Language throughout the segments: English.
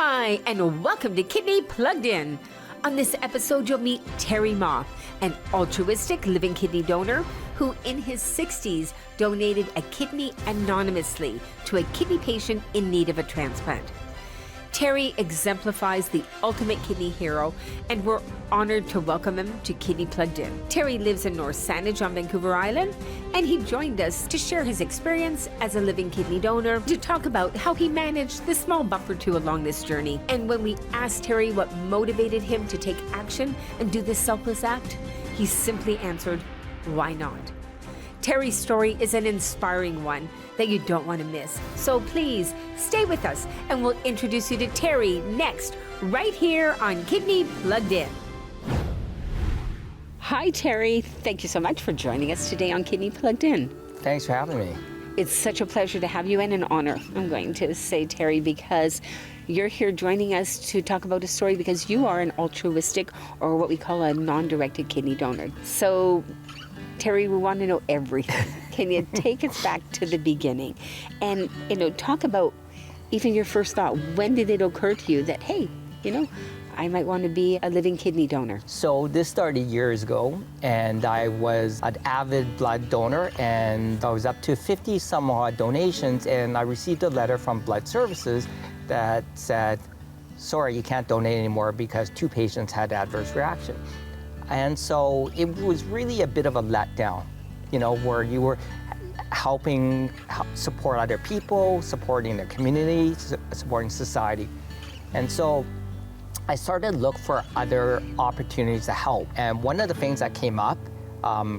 Hi, and welcome to Kidney Plugged In. On this episode, you'll meet Terry Ma, an altruistic living kidney donor who in his 60s donated a kidney anonymously to a kidney patient in need of a transplant. Terry exemplifies the ultimate kidney hero, and we're honored to welcome him to Kidney Plugged In. Terry lives in North Saanich on Vancouver Island, and he joined us to share his experience as a living kidney donor, to talk about how he managed the small bump or two along this journey. And when we asked Terry what motivated him to take action and do this selfless act, he simply answered, why not? Terry's story is an inspiring one that you don't want to miss. So please stay with us and we'll introduce you to Terry next, right here on Kidney Plugged In. Hi, Terry. Thank you so much for joining us today on Kidney Plugged In. Thanks for having me. It's such a pleasure to have you and an honor, I'm going to say, Terry, because you're here joining us to talk about a story because you are an altruistic, or what we call a non-directed kidney donor. So Terry, we want to know everything. Can you take us back to the beginning and, talk about even your first thought? When did it occur to you that, hey, I might want to be a living kidney donor? So this started years ago, and I was an avid blood donor, and I was up to 50 some odd donations, and I received a letter from Blood Services that said, sorry, you can't donate anymore because 2 patients had adverse reaction. And so it was really a bit of a letdown, where you were helping support other people, supporting the community, supporting society. And so I started to look for other opportunities to help. And one of the things that came up,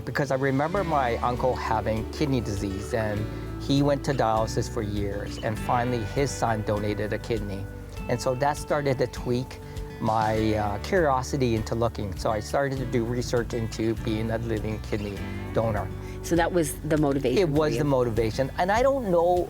because I remember my uncle having kidney disease, and he went to dialysis for years, and finally his son donated a kidney. And so that started to tweak my curiosity into looking. So I started to do research into being a living kidney donor. So that was the motivation. It was the motivation. And I don't know,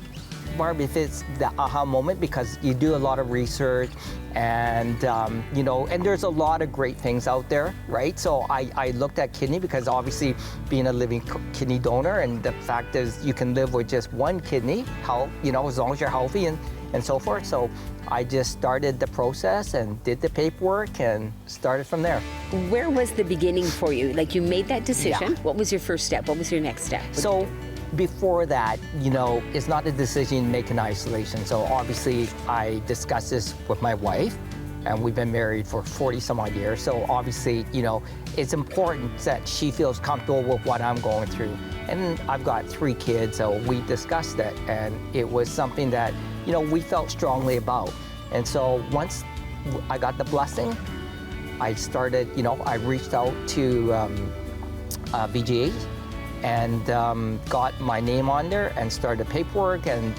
Barb, if it's the aha moment, because you do a lot of research and, and there's a lot of great things out there, right? So I looked at kidney because obviously being a living kidney donor, and the fact is you can live with just one kidney, as long as you're healthy and so forth. So I just started the process and did the paperwork and started from there. Where was the beginning for you? Like, you made that decision. Yeah. What was your first step? What was your next step? So before that, it's not a decision you make in isolation. So obviously I discussed this with my wife, and we've been married for 40 some odd years. So obviously, it's important that she feels comfortable with what I'm going through. And I've got 3 kids, so we discussed it, and it was something that, we felt strongly about. And so once I got the blessing, I started, I reached out to VGH and got my name on there and started paperwork and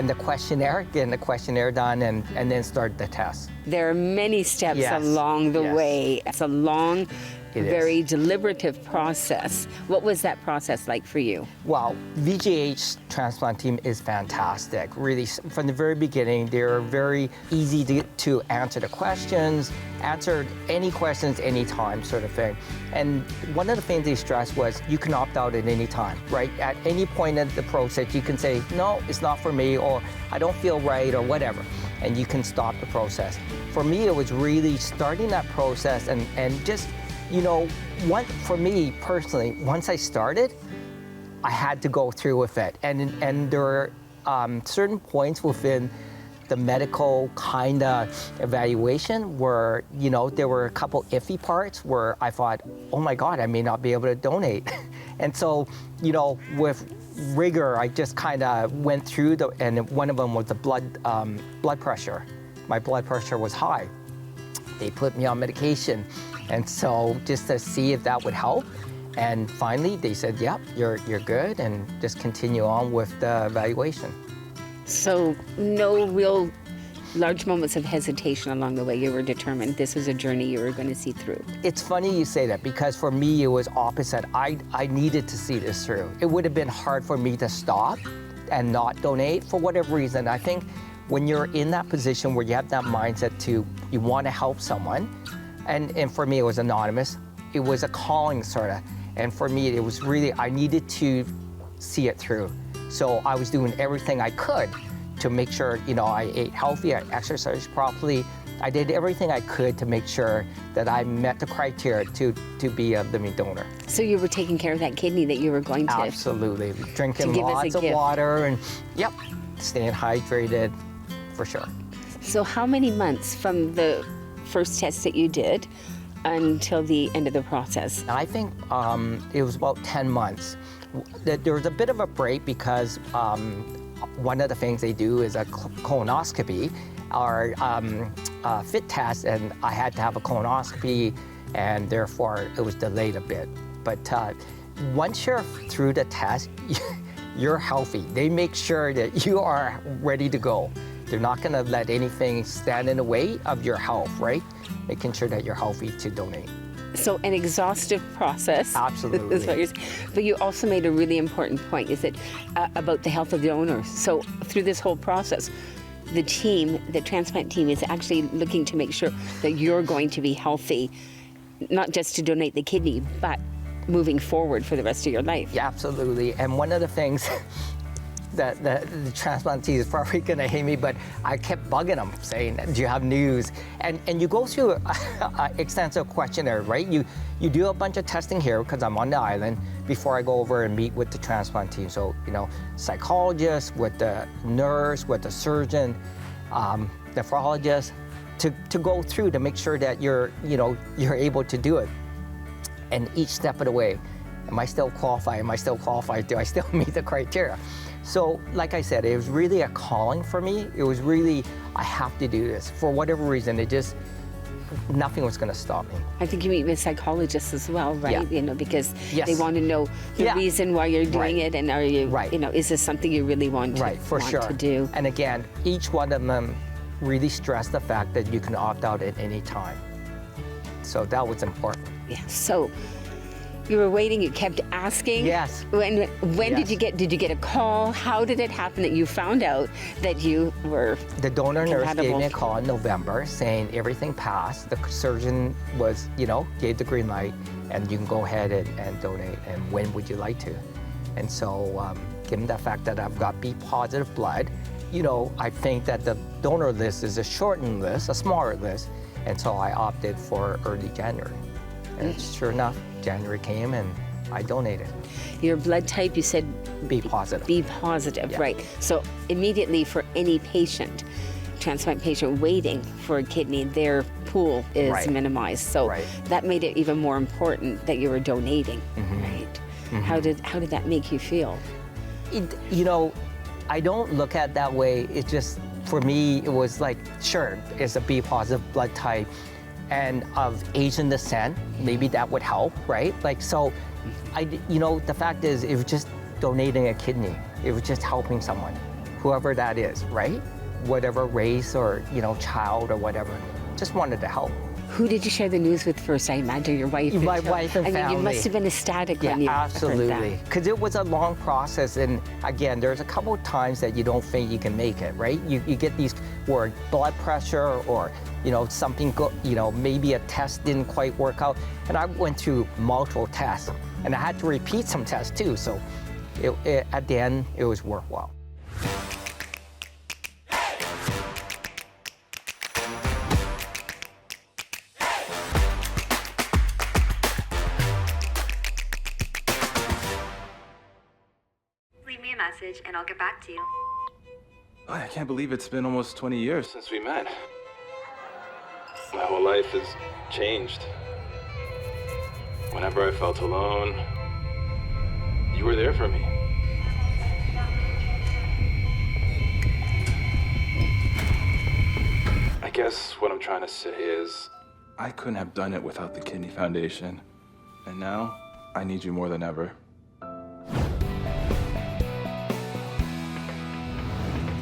the questionnaire, getting the questionnaire done, and then started the test. There are many steps along the way. It's a long, very deliberative process. What was that process like for you? Well, VGH transplant team is fantastic. Really, from the very beginning, they're very easy to answer the questions, answer any questions anytime, sort of thing. And one of the things they stressed was you can opt out at any time, right? At any point in the process, you can say, no, it's not for me, or I don't feel right, or whatever, and you can stop the process. For me, it was really starting that process and just, for me personally, once I started, I had to go through with it. And there were certain points within the medical kind of evaluation where, there were a couple iffy parts where I thought, oh my God, I may not be able to donate. And so, with rigor, I just kind of went through and one of them was the blood pressure. My blood pressure was high. They put me on medication. And so just to see if that would help. And finally they said, yep, you're good, and just continue on with the evaluation. So no real large moments of hesitation along the way. You were determined this was a journey you were going to see through. It's funny you say that, because for me it was opposite. I needed to see this through. It would have been hard for me to stop and not donate for whatever reason. I think when you're in that position where you have that mindset you want to help someone, and for me it was anonymous, it was a calling sort of, and for me it was really, I needed to see it through. So I was doing everything I could to make sure, I ate healthy, I exercised properly. I did everything I could to make sure that I met the criteria to be a living donor. So you were taking care of that kidney that you were going to. Absolutely. Drinking give us a lots of gift. water and, staying hydrated for sure. So how many months from the first test that you did until the end of the process? I think it was about 10 months. There was a bit of a break because one of the things they do is a colonoscopy or fit test, and I had to have a colonoscopy, and therefore it was delayed a bit. But once you're through the test, you're healthy. They make sure that you are ready to go. They're not going to let anything stand in the way of your health, right? Making sure that you're healthy to donate. So an exhaustive process. Absolutely. Is what you're saying. But you also made a really important point, is that about the health of the donors. So through this whole process, the team, the transplant team, is actually looking to make sure that you're going to be healthy, not just to donate the kidney, but moving forward for the rest of your life. Yeah, absolutely. And one of the things that the transplant team is probably going to hate me, but I kept bugging them, saying, do you have news? And you go through an extensive questionnaire, right? You do a bunch of testing here because I'm on the island before I go over and meet with the transplant team. So, psychologist, with the nurse, with the surgeon, nephrologist, to go through to make sure that you're able to do it. And each step of the way, am I still qualified? Am I still qualified? Do I still meet the criteria? So, like I said, it was really a calling for me. It was really, I have to do this. For whatever reason, nothing was going to stop me. I think you meet with psychologists as well, right? Yeah. Because Yes. they want to know the reason why you're doing it, and are you, Right. Is this something you really want to do? And again, each one of them really stressed the fact that you can opt out at any time. So that was important. Yeah. So you were waiting. You kept asking. Yes. When Yes. did you get a call? How did it happen that you found out that you were The donor nurse gave compatible? me a call in November saying everything passed. The surgeon was, gave the green light, and you can go ahead and donate. And when would you like to? And so, given the fact that I've got B positive blood, I think that the donor list is a shortened list, a smaller list, and so I opted for early January. And sure enough, January came and I donated. Your blood type, you said B positive. B positive, Yeah. right? So immediately for any patient, transplant patient waiting for a kidney, their pool is Right. minimized. So Right. that made it even more important that you were donating, right? How did that make you feel? I don't look at it that way. It's just, for me, it was like, sure, it's a B positive blood type and of Asian descent, maybe that would help, right? So, the fact is, it was just donating a kidney. It was just helping someone, whoever that is, right? Whatever race or, child or whatever, just wanted to help. Who did you share the news with first? I imagine your wife. My wife and family. You must have been ecstatic when you heard that. Absolutely. Because it was a long process, and again, there's a couple of times that you don't think you can make it, right? You get these where blood pressure or something maybe a test didn't quite work out, and I went through multiple tests, and I had to repeat some tests too. So, at the end, it was worthwhile. Leave me a message and I'll get back to you. I can't believe it's been almost 20 years since we met. My whole life has changed. Whenever I felt alone, you were there for me. I guess what I'm trying to say is, I couldn't have done it without the Kidney Foundation. And now, I need you more than ever.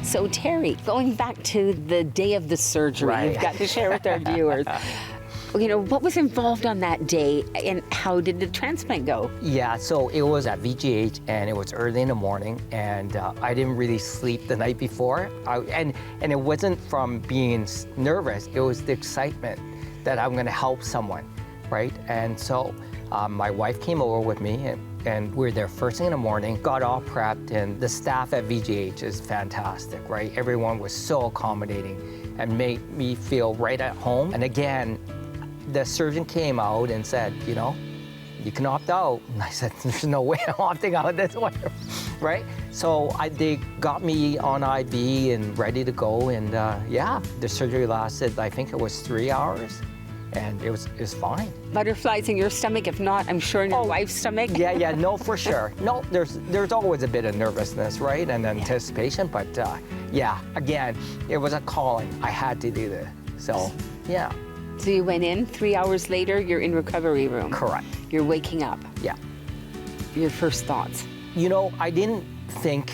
So Terry, going back to the day of the surgery, Right. you've got to share with our viewers. What was involved on that day, and how did the transplant go? Yeah, so it was at VGH, and it was early in the morning, and I didn't really sleep the night before. And it wasn't from being nervous, it was the excitement that I'm gonna help someone, right? And so my wife came over with me, and we were there first thing in the morning, got all prepped, and the staff at VGH is fantastic, right? Everyone was so accommodating and made me feel right at home. And again, the surgeon came out and said, you know, you can opt out. And I said, there's no way I'm opting out of this one, right? So they got me on IV and ready to go. And yeah, the surgery lasted, I think it was 3 hours. And it was fine. Butterflies in your stomach, if not, I'm sure in your wife's stomach. Yeah, no, for sure. No, there's always a bit of nervousness, right? And anticipation, but yeah, again, it was a calling. I had to do this. So, yeah. So you went in, 3 hours later, you're in recovery room. Correct. You're waking up. Yeah. Your first thoughts? You know, I didn't think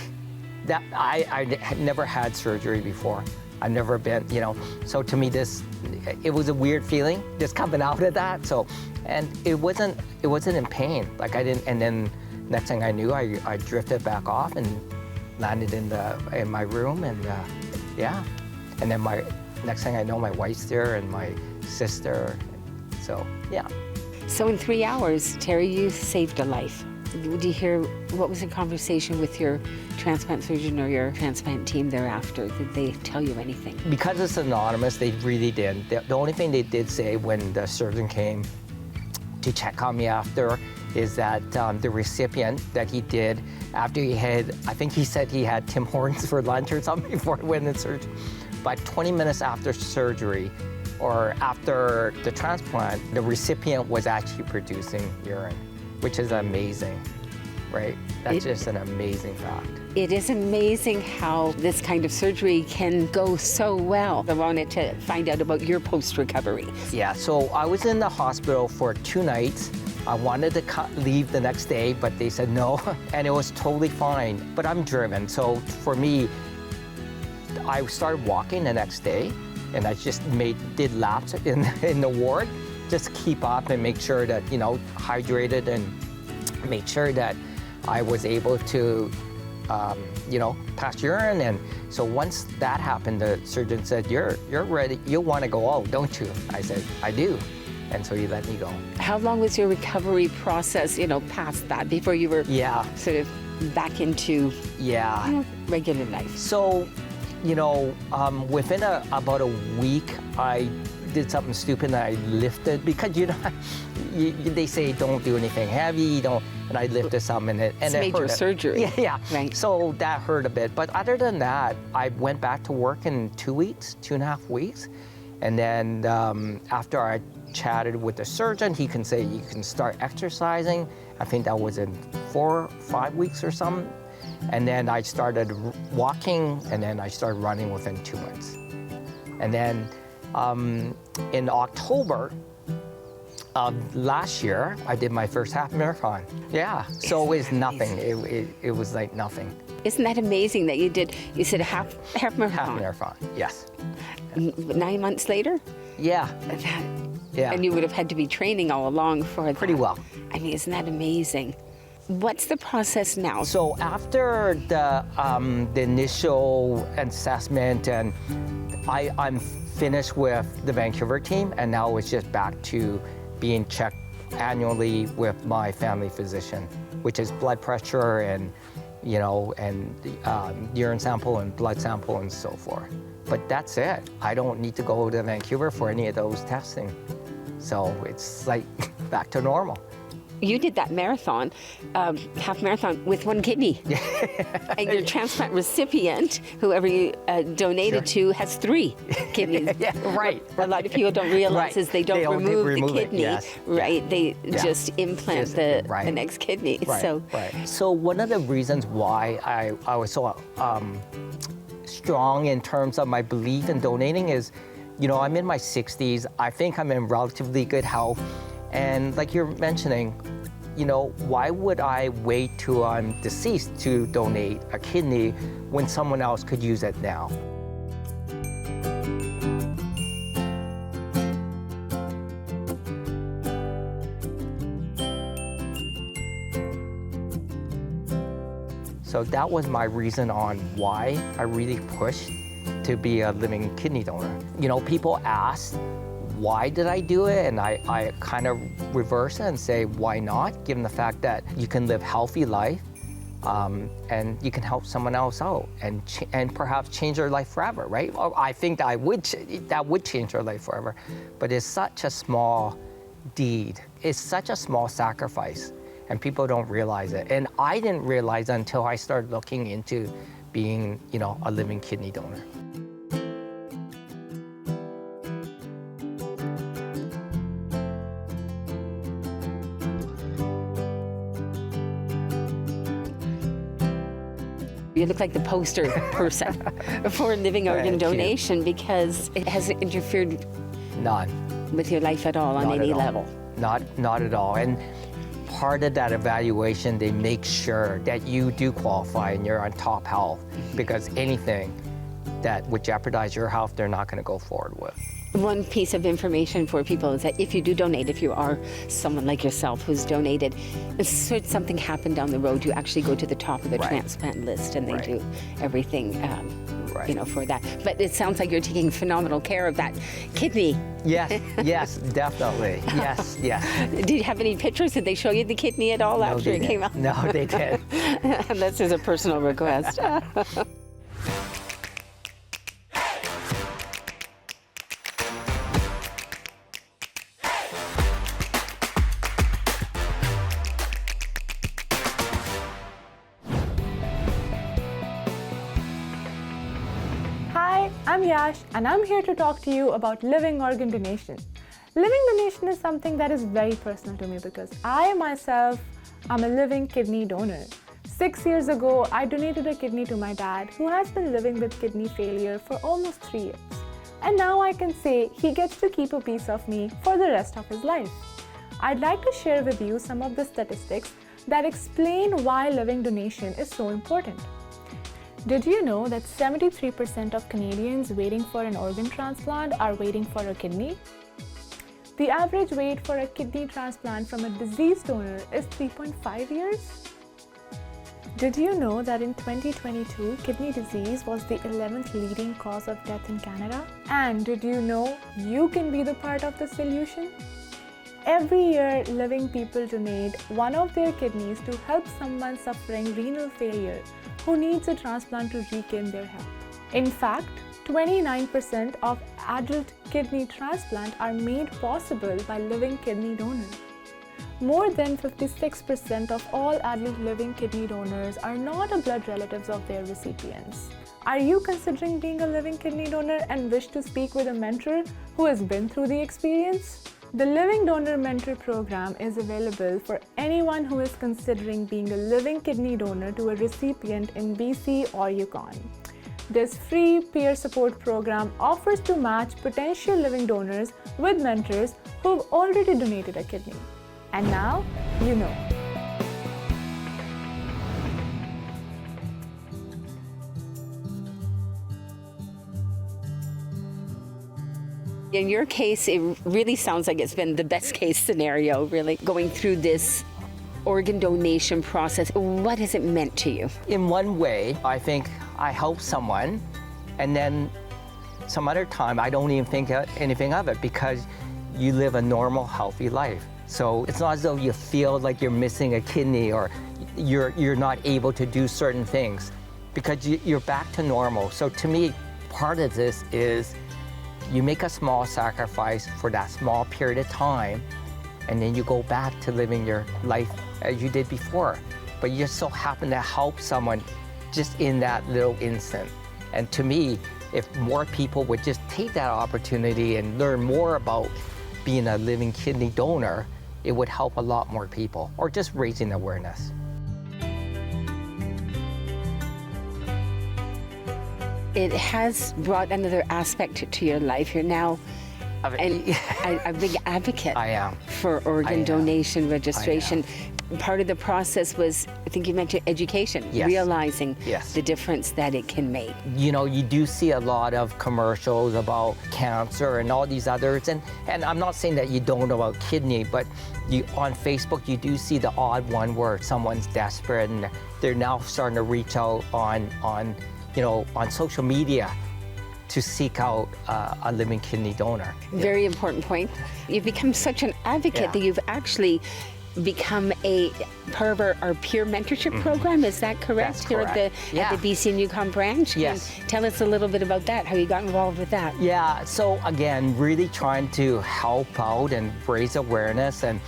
that I had never had surgery before. I've never been, you know, so to me it was a weird feeling just coming out of that. So, and it wasn't in pain. Like I didn't, and then next thing I knew, I drifted back off and landed in my room, and yeah. And then next thing I know, my wife's there and my sister. So, yeah. So in 3 hours, Terry, you saved a life. Did you hear, what was the conversation with your transplant surgeon or your transplant team thereafter? Did they tell you anything? Because it's anonymous, they really didn't. The only thing they did say when the surgeon came to check on me after is that the recipient that he did, after he had, I think he said he had Tim Hortons for lunch or something before he went in surgery. But 20 minutes after surgery, or after the transplant, the recipient was actually producing urine, which is amazing, right? That's just an amazing fact. It is amazing how this kind of surgery can go so well. I wanted to find out about your post-recovery. Yeah, so I was in the hospital for 2 nights. I wanted to leave the next day, but they said no, and it was totally fine. But I'm driven, so for me, I started walking the next day, and I just did laps in the ward, just to keep up and make sure that, you know, hydrated and make sure that I was able to, you know, pass urine. And so once that happened, the surgeon said, you're ready, you want to go out, don't you? I said, I do. And so he let me go. How long was your recovery process, you know, past that, before you were sort of back into regular life? So, you know, within about a week, I did something stupid and I lifted, because you know, they say don't do anything heavy, and I lifted something and it's major surgery. Yeah. Right. So that hurt a bit, but other than that, I went back to work in 2 weeks, 2.5 weeks, and then after I chatted with the surgeon, he can say you can start exercising. I think that was in 4 or 5 weeks or something. And then I started walking, and then I started running within 2 months. And then in October of last year, I did my first half marathon. Yeah, so it was nothing. It was like nothing. Isn't that amazing that you said half marathon? Half marathon, yes. 9 months later? Yeah. Yeah. And you would have had to be training all along for that. Pretty well. I mean, isn't that amazing? What's the process now? So after the initial assessment, and I'm finished with the Vancouver team, and now it's just back to being checked annually with my family physician, which is blood pressure and, you know, and urine sample and blood sample and so forth. But that's it. I don't need to go to Vancouver for any of those testing. So it's like back to normal. You did that marathon, half marathon, with 1 kidney. And your transplant recipient, whoever you donated to, has 3 kidneys. Yeah, right. What a lot of people don't realize is they don't remove the kidney, right? They just implant the next kidney. So one of the reasons why I was so strong in terms of my belief in donating is, you know, I'm in my 60s. I think I'm in relatively good health. And like you're mentioning, you know, why would I wait till I'm deceased to donate a kidney when someone else could use it now? So that was my reason on why I really pushed to be a living kidney donor. You know, people ask, why did I do it? And I kind of reverse it and say, why not? Given the fact that you can live healthy life and you can help someone else out and perhaps change their life forever, right? Well, I think that would change their life forever. But it's such a small deed. It's such a small sacrifice, and people don't realize it. And I didn't realize it until I started looking into being, a living kidney donor. You look like the poster person for living organ donation because it hasn't interfered None. with your life at all on Not any at all. level. Not at all. And part of that evaluation, they make sure that you do qualify and you're on top health, because anything that would jeopardize your health, they're not going to go forward with. One piece of information for people is that if you do donate, if you are someone like yourself who's donated, should something happen down the road, you actually go to the top of the Right. transplant list, and they Right. do everything, Right. for that. But it sounds like you're taking phenomenal care of that kidney. Yes, definitely. Yes. Did you have any pictures? Did they show you the kidney at all No, after they it came out? didn't. No, they did. This is a personal request. Hi, I'm Yash, and I'm here to talk to you about living organ donation. Living donation is something that is very personal to me because I myself am a living kidney donor. 6 years ago, I donated a kidney to my dad, who has been living with kidney failure for almost 3 years. And now I can say he gets to keep a piece of me for the rest of his life. I'd like to share with you some of the statistics that explain why living donation is so important. Did you know that 73% of Canadians waiting for an organ transplant are waiting for a kidney? The average wait for a kidney transplant from a deceased donor is 3.5 years. Did you know that in 2022, kidney disease was the 11th leading cause of death in Canada? And did you know you can be the part of the solution? Every year, living people donate one of their kidneys to help someone suffering renal failure who needs a transplant to regain their health. In fact, 29% of adult kidney transplants are made possible by living kidney donors. More than 56% of all adult living kidney donors are not blood relatives of their recipients. Are you considering being a living kidney donor and wish to speak with a mentor who has been through the experience? The Living Donor Mentor Program is available for anyone who is considering being a living kidney donor to a recipient in BC or Yukon. This free peer support program offers to match potential living donors with mentors who've already donated a kidney. And now, you know. In your case, it really sounds like it's been the best case scenario, really, going through this organ donation process. What has it meant to you? In one way, I think I help someone, and then some other time I don't even think anything of it because you live a normal, healthy life. So it's not as though you feel like you're missing a kidney or you're not able to do certain things because you're back to normal. So to me, part of this is you make a small sacrifice for that small period of time, and then you go back to living your life as you did before. But you just so happen to help someone just in that little instant. And to me, if more people would just take that opportunity and learn more about being a living kidney donor, it would help a lot more people, or just raising awareness. It has brought another aspect to your life. You're now a big advocate I am. for organ donation registration. I Part of the process was, I think you mentioned education, Yes. realizing Yes. the difference that it can make. You know, you do see a lot of commercials about cancer and all these others, and I'm not saying that you don't know about kidney, but on Facebook you do see the odd one where someone's desperate and they're now starting to reach out on social media to seek out a living kidney donor. Very important point. You've become such an advocate Yeah. that you've actually become a part of our peer mentorship program. Is that correct? That's Here correct. at the BC Yukon branch? Yes. And tell us a little bit about that, how you got involved with that. Yeah, so again, really trying to help out and raise awareness and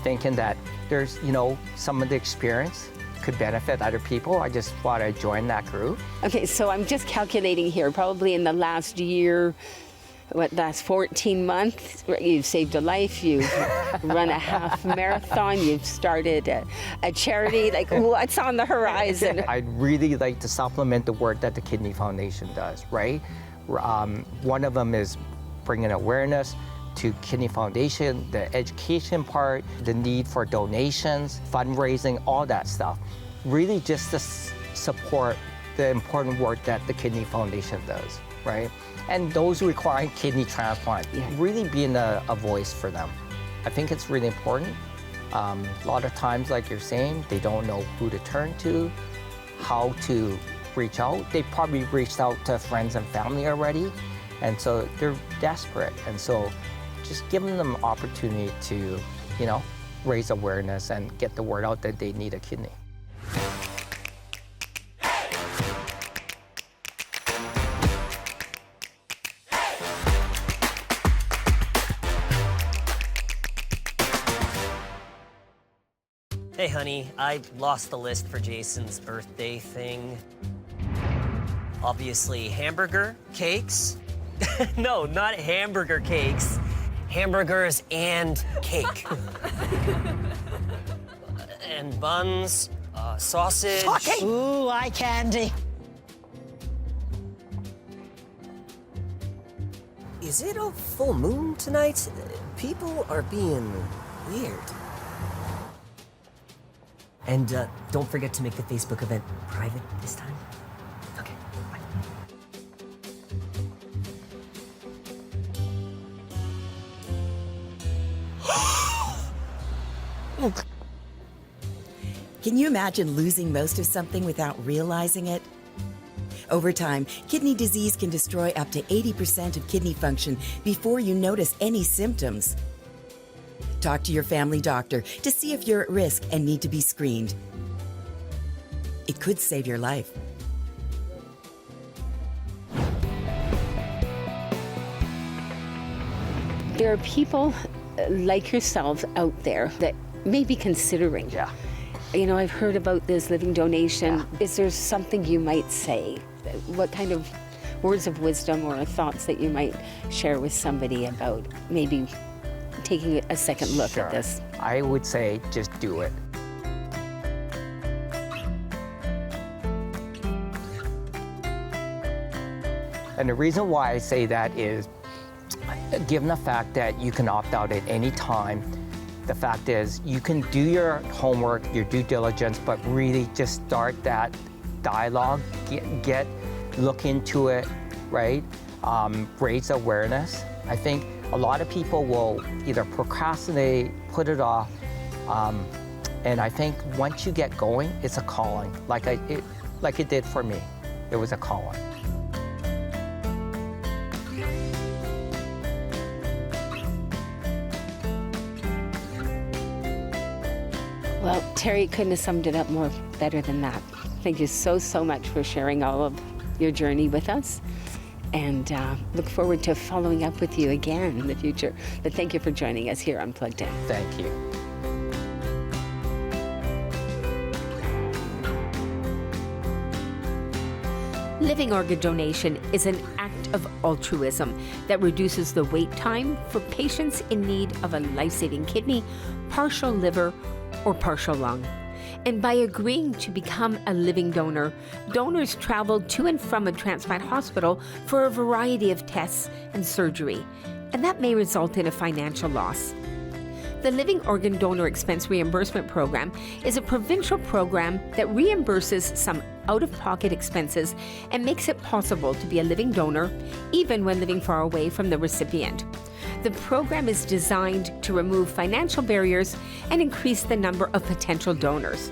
thinking that there's, some of the experience could benefit other people. I just thought I'd join that group. Okay, so I'm just calculating here, probably in the last year, last 14 months, you've saved a life, you've run a half marathon, you've started a charity, like what's on the horizon? I'd really like to supplement the work that the Kidney Foundation does, right? One of them is bringing awareness to Kidney Foundation, the education part, the need for donations, fundraising, all that stuff. Really just to support the important work that the Kidney Foundation does, right? And those requiring kidney transplant, really being a voice for them. I think it's really important. A lot of times, like you're saying, they don't know who to turn to, how to reach out. They probably reached out to friends and family already, and so they're desperate. And so just giving them an opportunity to, raise awareness and get the word out that they need a kidney. Hey, honey, I lost the list for Jason's birthday thing. Obviously, hamburger, cakes. No, not hamburger cakes. Hamburgers and cake. And buns, sausage. Ooh, eye candy. Is it a full moon tonight? People are being weird. And don't forget to make the Facebook event private this time. Okay, bye. Can you imagine losing most of something without realizing it? Over time, kidney disease can destroy up to 80% of kidney function before you notice any symptoms. Talk to your family doctor to see if you're at risk and need to be screened. It could save your life. There are people like yourselves out there that may be considering. Yeah. I've heard about this living donation. Is there something you might say? What kind of words of wisdom or thoughts that you might share with somebody about maybe taking a second look at this? I would say just do it. And the reason why I say that is, given the fact that you can opt out at any time, the fact is you can do your homework, your due diligence, but really just start that dialogue, look into it, right? Raise awareness. I think a lot of people will either procrastinate, put it off, and I think once you get going, it's a calling, like it did for me. It was a calling. Well, Terry couldn't have summed it up better than that. Thank you so much for sharing all of your journey with us. And look forward to following up with you again in the future. But thank you for joining us here on Plugged In. Thank you. Living organ donation is an act of altruism that reduces the wait time for patients in need of a life-saving kidney, partial liver, or partial lung. And by agreeing to become a living donor, donors travel to and from a transplant hospital for a variety of tests and surgery, and that may result in a financial loss. The Living Organ Donor Expense Reimbursement Program is a provincial program that reimburses some out-of-pocket expenses and makes it possible to be a living donor even when living far away from the recipient. The program is designed to remove financial barriers and increase the number of potential donors.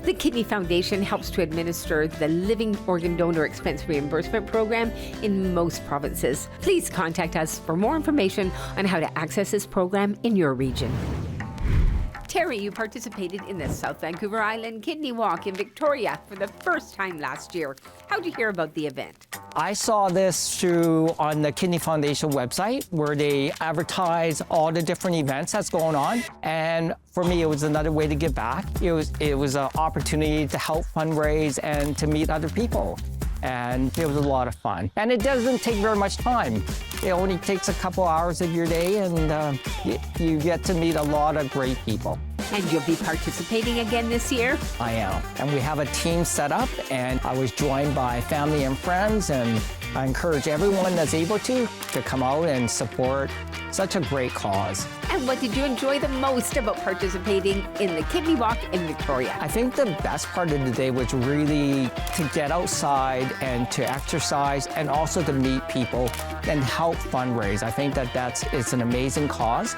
The Kidney Foundation helps to administer the Living Organ Donor Expense Reimbursement Program in most provinces. Please contact us for more information on how to access this program in your region. Terry, you participated in the South Vancouver Island Kidney Walk in Victoria for the first time last year. How'd you hear about the event? I saw this on the Kidney Foundation website where they advertise all the different events that's going on. And for me, it was another way to give back. It was an opportunity to help fundraise and to meet other people. And it was a lot of fun. And it doesn't take very much time. It only takes a couple hours of your day, and you get to meet a lot of great people. And you'll be participating again this year? I am. And we have a team set up, and I was joined by family and friends, and I encourage everyone that's able to come out and support such a great cause. And what did you enjoy the most about participating in the Kidney Walk in Victoria? I think the best part of the day was really to get outside and to exercise and also to meet people and help fundraise. I think it's an amazing cause,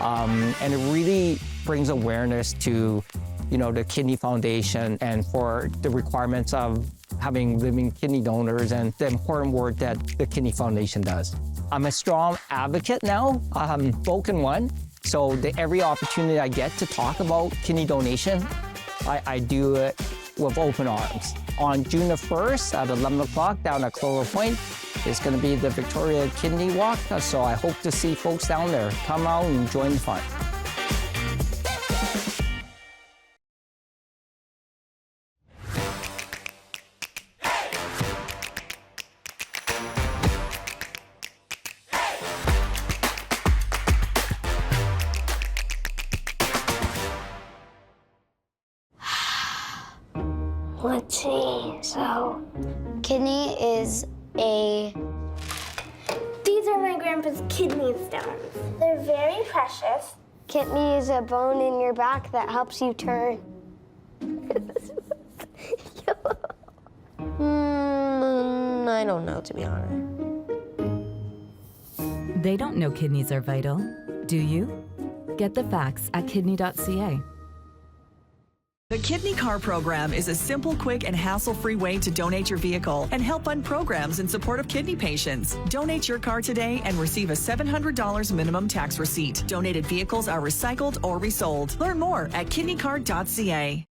and it really brings awareness to, the Kidney Foundation and for the requirements of having living kidney donors and the important work that the Kidney Foundation does. I'm a strong advocate now, vocal one, so every opportunity I get to talk about kidney donation, I do it with open arms. On June the 1st at 11 o'clock down at Clover Point, it's going to be the Victoria Kidney Walk, so I hope to see folks down there. Come out and join the fun. Let's see, so kidney is these are my grandpa's kidney stones. They're very precious. Kidney is a bone in your back that helps you turn. I don't know, to be honest. They don't know kidneys are vital, do you? Get the facts at kidney.ca. The Kidney Car Program is a simple, quick, and hassle-free way to donate your vehicle and help fund programs in support of kidney patients. Donate your car today and receive a $700 minimum tax receipt. Donated vehicles are recycled or resold. Learn more at kidneycar.ca.